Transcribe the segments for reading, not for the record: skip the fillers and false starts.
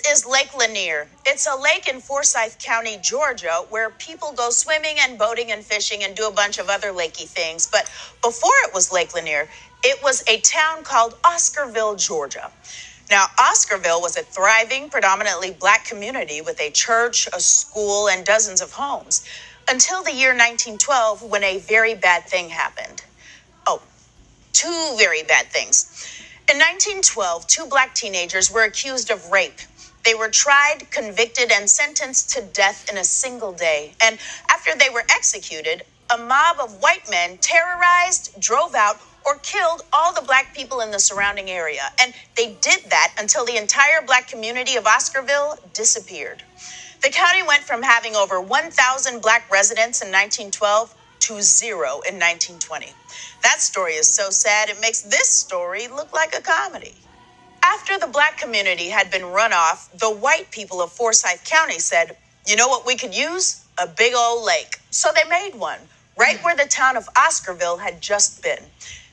is Lake Lanier. It's a lake in Forsyth County, Georgia, where people go swimming and boating and fishing and do a bunch of other lakey things. But before it was Lake Lanier, it was a town called Oscarville, Georgia. Now, Oscarville was a thriving, predominantly black community with a church, a school, and dozens of homes, until the year 1912, when a very bad thing happened. Oh, two very bad things. In 1912, two black teenagers were accused of rape. They were tried, convicted, and sentenced to death in a single day. And after they were executed, a mob of white men terrorized, drove out, or killed all the black people in the surrounding area. And they did that until the entire black community of Oscarville disappeared. The county went from having over 1,000 black residents in 1912 to 0 in 1920. That story is so sad, it makes this story look like a comedy. After the black community had been run off, the white people of Forsyth County said, you know what we could use? A big old lake. So they made one, right where the town of Oscarville had just been.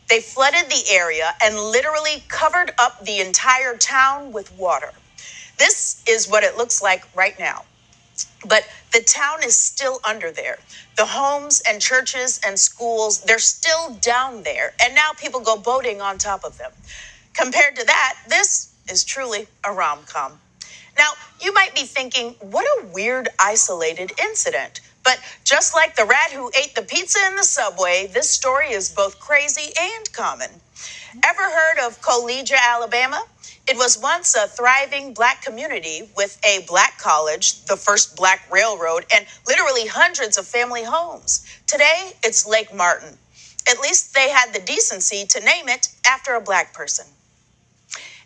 They flooded the area and literally covered up the entire town with water. This is what it looks like right now. But the town is still under there. The homes and churches and schools, they're still down there. And now people go boating on top of them. Compared to that, this is truly a rom-com. Now, you might be thinking, what a weird, isolated incident. But just like the rat who ate the pizza in the subway, this story is both crazy and common. Ever heard of Collegia, Alabama? It was once a thriving black community with a black college, the first black railroad, and literally hundreds of family homes. Today, it's Lake Martin. At least they had the decency to name it after a black person.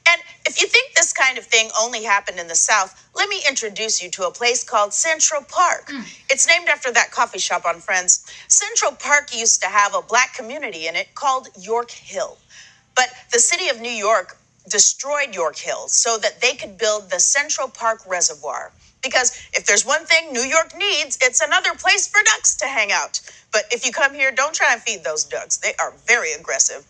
And if you think this kind of thing only happened in the South, let me introduce you to a place called Central Park. It's named after that coffee shop on Friends. Central Park used to have a black community in it called York Hill. But the city of New York destroyed York Hill so that they could build the Central Park Reservoir. Because if there's one thing New York needs, it's another place for ducks to hang out. But if you come here, don't try and feed those ducks. They are very aggressive.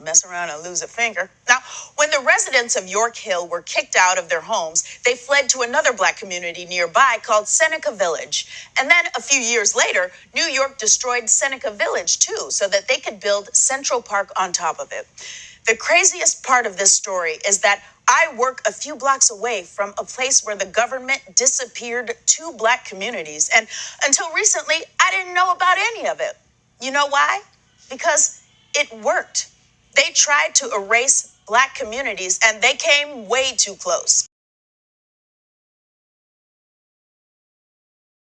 Mess around and lose a finger. Now, when the residents of York Hill were kicked out of their homes, they fled to another black community nearby called Seneca Village. And then a few years later, New York destroyed Seneca Village too, so that they could build Central Park on top of it. The craziest part of this story is that I work a few blocks away from a place where the government disappeared two black communities. And until recently, I didn't know about any of it. You know why? Because it worked. They tried to erase black communities and they came way too close.